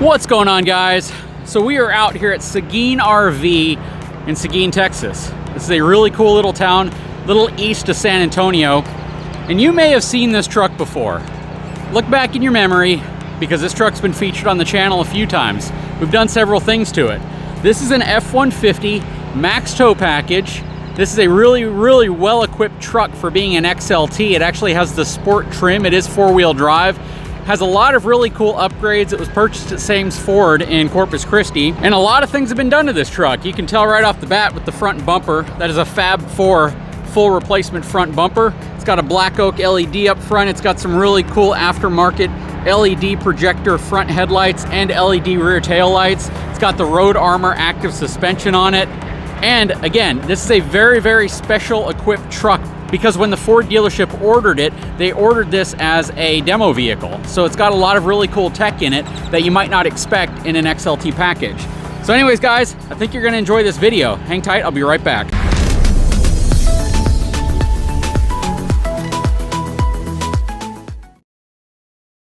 What's going on, guys? So we are out here at Seguin RV in Seguin, Texas. This is a really cool little town, little east of San Antonio, and you may have seen this truck before. Look back in your memory, because this truck's been featured on the channel a few times. We've done several things to it. This is an F150 Max Tow package. This is a really well-equipped truck for being an XLT. It actually has the sport trim. It is four-wheel drive. Has a lot of really cool upgrades. It was purchased at Sames Ford in Corpus Christi, and a lot of things have been done to this truck. You can tell right off the bat with the front bumper. That is a Fab 4 full replacement front bumper. It's got a black oak LED up front. It's got some really cool aftermarket LED projector front headlights and LED rear tail lights. It's got the Road Armor active suspension on it. And again, this is a very special equipped truck, because when the Ford dealership ordered it, they ordered this as a demo vehicle. So it's got a lot of really cool tech in it that you might not expect in an XLT package. So anyways, guys, I think you're gonna enjoy this video. Hang tight, I'll be right back.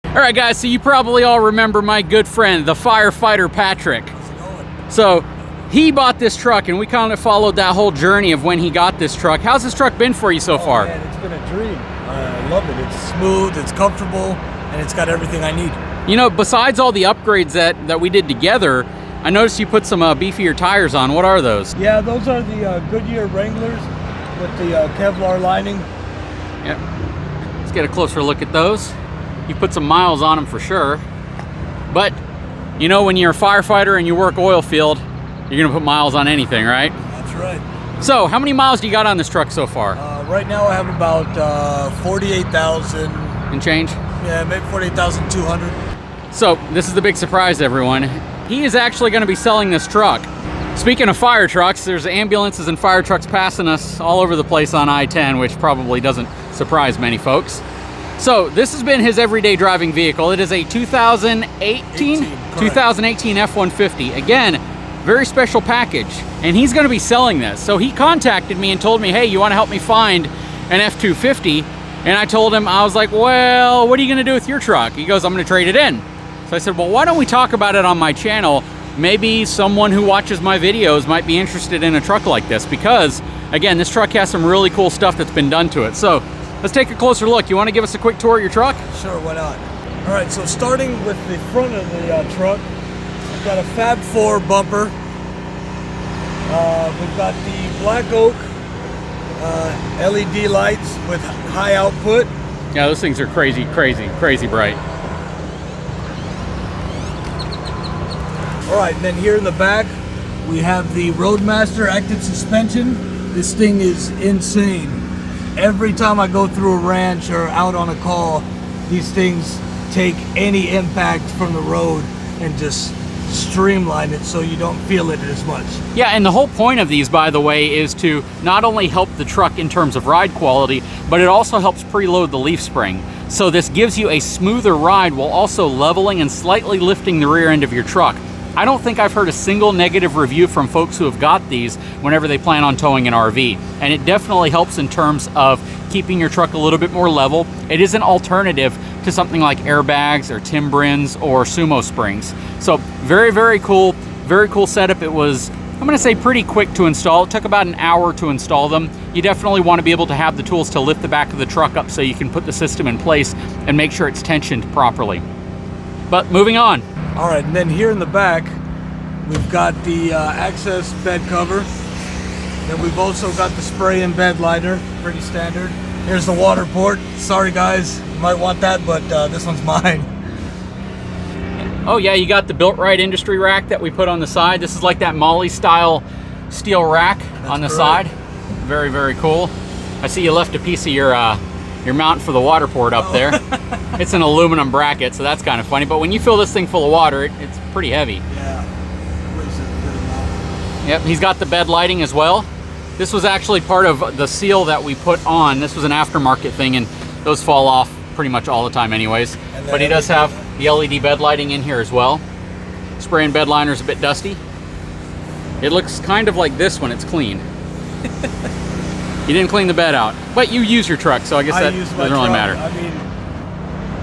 All right, guys, so you probably all remember my good friend, the firefighter Patrick. So he bought this truck, and we kind of followed that whole journey of when he got this truck. How's this truck been for you so far? Man, it's been a dream. I love it. It's smooth, it's comfortable, and it's got everything I need. You know, besides all the upgrades that we did together, I noticed you put some beefier tires on. What are those? Yeah, those are the Goodyear Wranglers with the Kevlar lining. Yep. Let's get a closer look at those. You put some miles on them for sure. But, you know, when you're a firefighter and you work oil field, you're gonna put miles on anything, right? That's right. So, how many miles do you got on this truck so far? Right now I have about 48,000. And change? Yeah, maybe 48,200. So, this is the big surprise, everyone. He is actually gonna be selling this truck. Speaking of fire trucks, there's ambulances and fire trucks passing us all over the place on I-10, which probably doesn't surprise many folks. So, this has been his everyday driving vehicle. It is a 2018 F-150. Again, very special package, and he's going to be selling this. So he contacted me and told me, hey, you want to help me find an F-250? And I told him, I was like, well, what are you going to do with your truck? He goes, I'm going to trade it in. So I said, well, why don't we talk about it on my channel? Maybe someone who watches my videos might be interested in a truck like this, because again, this truck has some really cool stuff that's been done to it. So let's take a closer look. You want to give us a quick tour of your truck? Sure, why not? All right, so starting with the front of the truck, we've got a Fab 4 bumper. We've got the black oak LED lights with high output. Yeah, those things are crazy bright. All right, and then here in the back, we have the Roadmaster active suspension. This thing is insane. Every time I go through a ranch or out on a call, these things take any impact from the road and just streamline it so you don't feel it as much. Yeah, and the whole point of these, by the way, is to not only help the truck in terms of ride quality, but it also helps preload the leaf spring. So this gives you a smoother ride while also leveling and slightly lifting the rear end of your truck. I don't think I've heard a single negative review from folks who have got these whenever they plan on towing an RV. And it definitely helps in terms of keeping your truck a little bit more level. It is an alternative to something like airbags or Timbrins or Sumo springs. So very cool setup. It was, I'm gonna say, pretty quick to install. It took about an hour to install them. You definitely want to be able to have the tools to lift the back of the truck up so you can put the system in place and make sure it's tensioned properly. But moving on. All right, and then here in the back, we've got the access bed cover. Then we've also got the spray and bed liner, pretty standard. Here's the water port. Sorry guys, you might want that, but this one's mine. Oh yeah, you got the Built Right industry rack that we put on the side. This is like that Molly style steel rack. That's on the correct. side. Very cool. I see you left a piece of your mount for the water port up there. It's an aluminum bracket, so that's kind of funny. But when you fill this thing full of water, it's pretty heavy. Yeah. Yep, he's got the bed lighting as well. This was actually part of the seal that we put on. This was an aftermarket thing, and those fall off pretty much all the time anyways. But he does have the LED bed lighting in here as well. Spray and bed liner's a bit dusty. It looks kind of like this when it's clean. You didn't clean the bed out, but you use your truck, so I guess that doesn't really matter. I mean,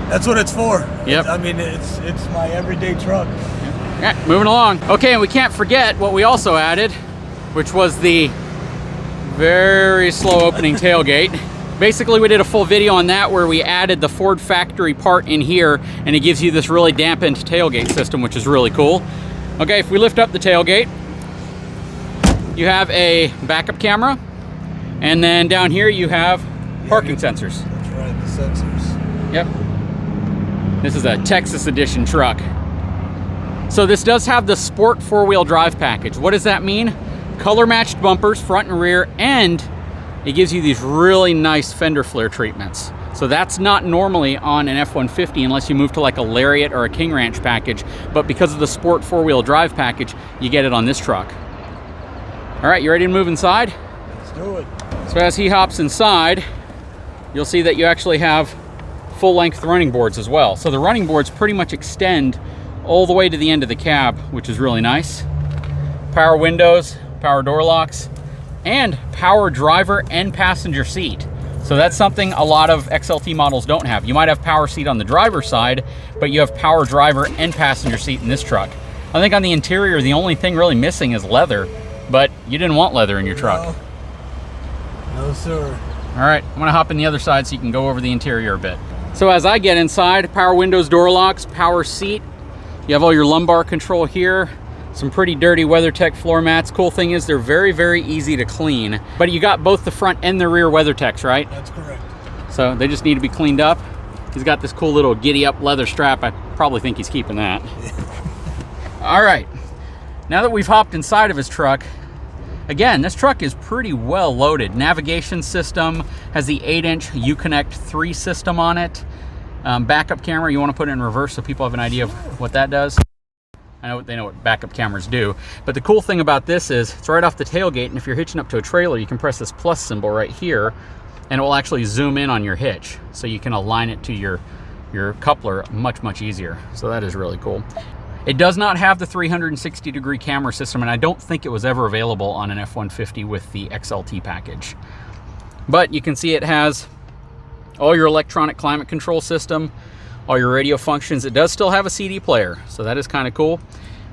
That's what it's for. Yep. I mean, it's my everyday truck. Yeah, moving along. Okay, and we can't forget what we also added, which was the very slow opening tailgate. Basically, we did a full video on that where we added the Ford factory part in here, and it gives you this really dampened tailgate system, which is really cool. Okay, if we lift up the tailgate, you have a backup camera, and then down here you have parking sensors. That's right, the sensors. Yep. This is a Texas edition truck. So this does have the Sport 4-wheel drive package. What does that mean? Color matched bumpers, front and rear, and it gives you these really nice fender flare treatments. So that's not normally on an F-150 unless you move to like a Lariat or a King Ranch package, but because of the Sport 4-wheel drive package, you get it on this truck. All right, you ready to move inside? Let's do it. So as he hops inside, you'll see that you actually have full-length running boards as well. So the running boards pretty much extend all the way to the end of the cab, which is really nice. Power windows, power door locks, and power driver and passenger seat. So that's something a lot of XLT models don't have. You might have power seat on the driver's side, but you have power driver and passenger seat in this truck. I think on the interior, the only thing really missing is leather, but you didn't want leather in your truck. No, sir. All right, I'm gonna hop in the other side so you can go over the interior a bit. So as I get inside, power windows, door locks, power seat. You have all your lumbar control here. Some pretty dirty WeatherTech floor mats. Cool thing is they're very, very easy to clean. But you got both the front and the rear WeatherTechs, right? That's correct. So they just need to be cleaned up. He's got this cool little giddy up leather strap. I probably think he's keeping that. All right, now that we've hopped inside of his truck, again, this truck is pretty well loaded. Navigation system, has the 8-inch Uconnect 3 system on it. Backup camera, you want to put it in reverse so people have an idea of what that does. I know they know what backup cameras do, but the cool thing about this is it's right off the tailgate, and if you're hitching up to a trailer, you can press this plus symbol right here, and it will actually zoom in on your hitch, so you can align it to your coupler much easier. So that is really cool. It does not have the 360-degree camera system, and I don't think it was ever available on an F-150 with the XLT package. But you can see it has all your electronic climate control system, all your radio functions. It does still have a CD player, so that is kind of cool.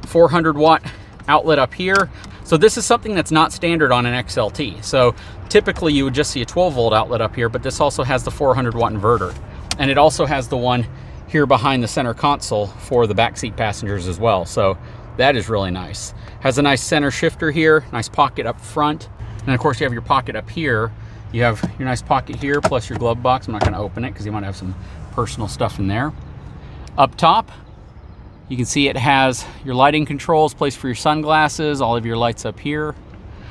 400-watt outlet up here. So this is something that's not standard on an XLT. So typically you would just see a 12-volt outlet up here, but this also has the 400-watt inverter. And it also has the one here behind the center console for the backseat passengers as well. So that is really nice. Has a nice center shifter here, nice pocket up front. And of course you have your pocket up here. You have your nice pocket here, plus your glove box. I'm not gonna open it because you might have some personal stuff in there. Up top, you can see it has your lighting controls, place for your sunglasses, all of your lights up here.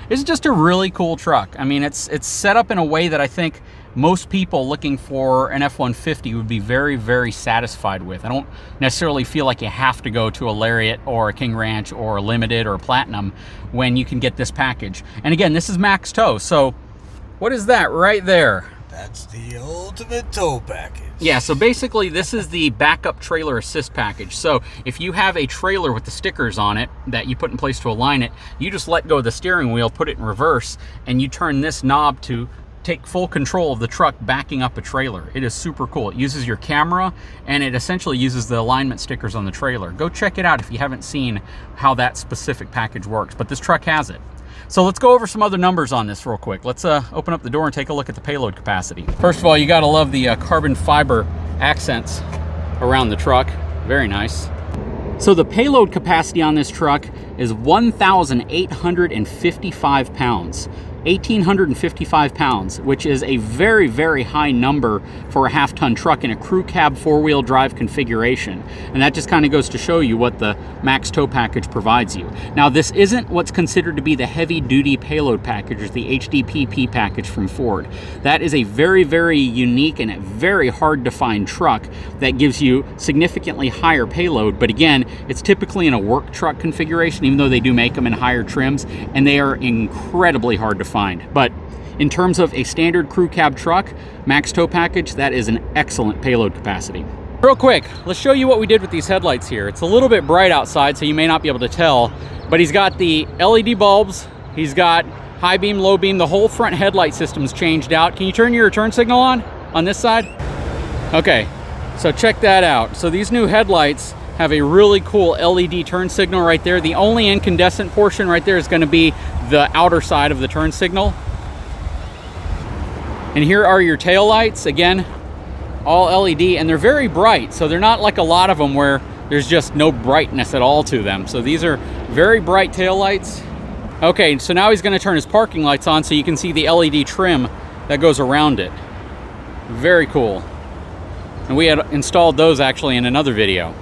It's just a really cool truck. I mean, it's set up in a way that I think most people looking for an F-150 would be very, very satisfied with. I don't necessarily feel like you have to go to a Lariat or a King Ranch or a Limited or a Platinum when you can get this package. And again, this is Max Tow, so what is that right there? That's the ultimate tow package. Yeah, so basically this is the backup trailer assist package. So if you have a trailer with the stickers on it that you put in place to align it, you just let go of the steering wheel, put it in reverse, and you turn this knob to take full control of the truck backing up a trailer. It is super cool. It uses your camera, and it essentially uses the alignment stickers on the trailer. Go check it out if you haven't seen how that specific package works, but this truck has it. So let's go over some other numbers on this real quick. Let's open up the door and take a look at the payload capacity. First of all, you gotta love the carbon fiber accents around the truck. Very nice. So the payload capacity on this truck is 1,855 pounds. 1,855 pounds, which is a very, very high number for a half-ton truck in a crew cab four-wheel drive configuration. And that just kind of goes to show you what the Max Tow package provides you. Now, this isn't what's considered to be the heavy-duty payload package, or the HDPP package from Ford. That is a very, very unique and a very hard-to-find truck that gives you significantly higher payload. But again, it's typically in a work truck configuration, even though they do make them in higher trims, and they are incredibly hard to find. But in terms of a standard crew cab truck, Max Tow package, that is an excellent payload capacity. Real quick, let's show you what we did with these headlights here. It's a little bit bright outside, so you may not be able to tell, but he's got the LED bulbs, he's got high beam, low beam, the whole front headlight system's changed out. Can you turn your turn signal on this side? Okay, So check that out. So these new headlights have a really cool LED turn signal right there. The only incandescent portion right there is going to be the outer side of the turn signal. And here are your tail lights. Again, all LED, and they're very bright. So they're not like a lot of them where there's just no brightness at all to them. So these are very bright tail lights. Okay, so now he's going to turn his parking lights on so you can see the LED trim that goes around it. Very cool. And we had installed those actually in another video.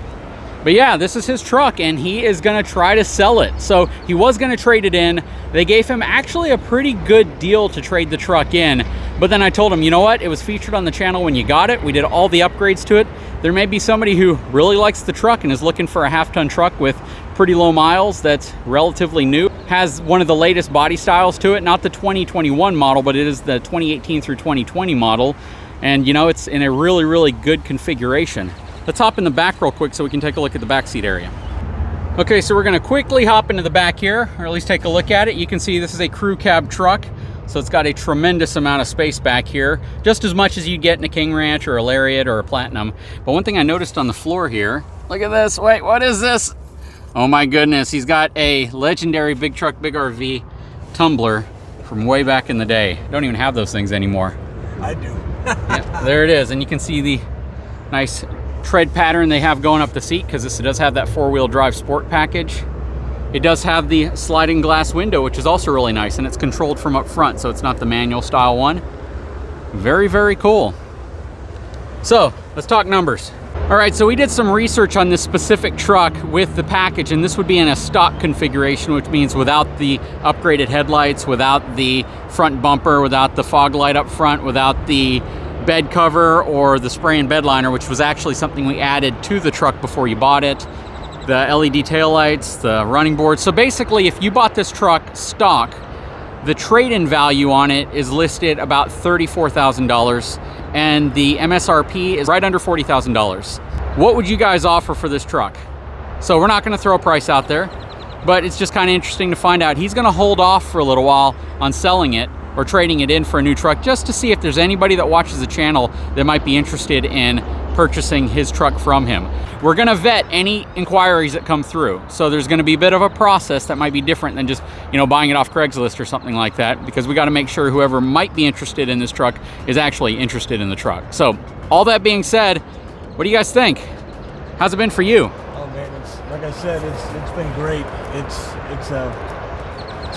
But yeah, this is his truck and he is gonna try to sell it. So he was gonna trade it in. They gave him actually a pretty good deal to trade the truck in. But then I told him, you know what? It was featured on the channel when you got it. We did all the upgrades to it. There may be somebody who really likes the truck and is looking for a half-ton truck with pretty low miles that's relatively new. Has one of the latest body styles to it. Not the 2021 model, but it is the 2018 through 2020 model. And you know, it's in a really, really good configuration. Let's hop in the back real quick so we can take a look at the back seat area. Okay, so we're gonna quickly hop into the back here, or at least take a look at it. You can see this is a crew cab truck, so it's got a tremendous amount of space back here, just as much as you'd get in a King Ranch or a Lariat or a Platinum. But one thing I noticed on the floor here, look at this, wait, what is this? Oh my goodness, he's got a legendary Big Truck Big RV tumbler from way back in the day. Don't even have those things anymore. I do. Yeah, there it is, and you can see the nice tread pattern they have going up the seat, because this does have that four-wheel drive sport package. It does have the sliding glass window, which is also really nice, and it's controlled from up front, so it's not the manual style one. Very, very cool. So let's talk numbers. All right, so we did some research on this specific truck with the package, and this would be in a stock configuration, which means without the upgraded headlights, without the front bumper, without the fog light up front, without the bed cover or the spray and bed liner, which was actually something we added to the truck before you bought it. The LED taillights, the running boards. So basically, if you bought this truck stock, the trade-in value on it is listed about $34,000, and the MSRP is right under $40,000. What would you guys offer for this truck? So we're not gonna throw a price out there, but it's just kind of interesting to find out. He's gonna hold off for a little while on selling it or trading it in for a new truck, just to see if there's anybody that watches the channel that might be interested in purchasing his truck from him. We're gonna vet any inquiries that come through. So there's gonna be a bit of a process that might be different than just, you know, buying it off Craigslist or something like that, because we gotta make sure whoever might be interested in this truck is actually interested in the truck. So all that being said, what do you guys think? How's it been for you? Oh man, it's like I said, it's been great. It's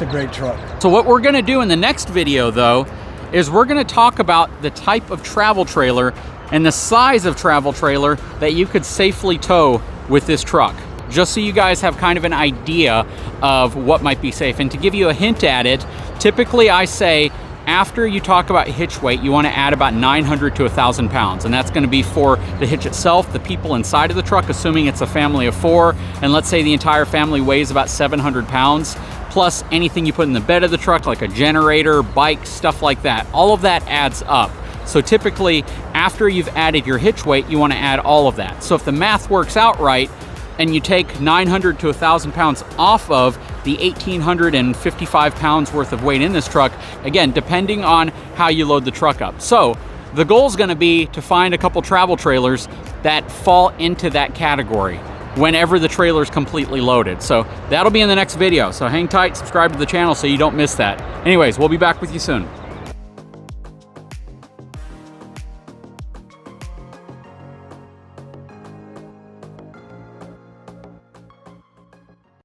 a great truck. So what we're gonna do in the next video though, is we're gonna talk about the type of travel trailer and the size of travel trailer that you could safely tow with this truck, just so you guys have kind of an idea of what might be safe. And to give you a hint at it, typically I say after you talk about hitch weight, you want to add about 900 to 1,000 pounds, and that's going to be for the hitch itself, the people inside of the truck, assuming it's a family of 4, and let's say the entire family weighs about 700 pounds, plus anything you put in the bed of the truck, like a generator, bike, stuff like that. All of that adds up. So typically, after you've added your hitch weight, you want to add all of that. So if the math works out right, and you take 900 to 1,000 pounds off of the 1,855 pounds worth of weight in this truck, again, depending on how you load the truck up. So the goal is going to be to find a couple travel trailers that fall into that category whenever the trailer is completely loaded. So that'll be in the next video. So hang tight, subscribe to the channel so you don't miss that. Anyways, we'll be back with you soon.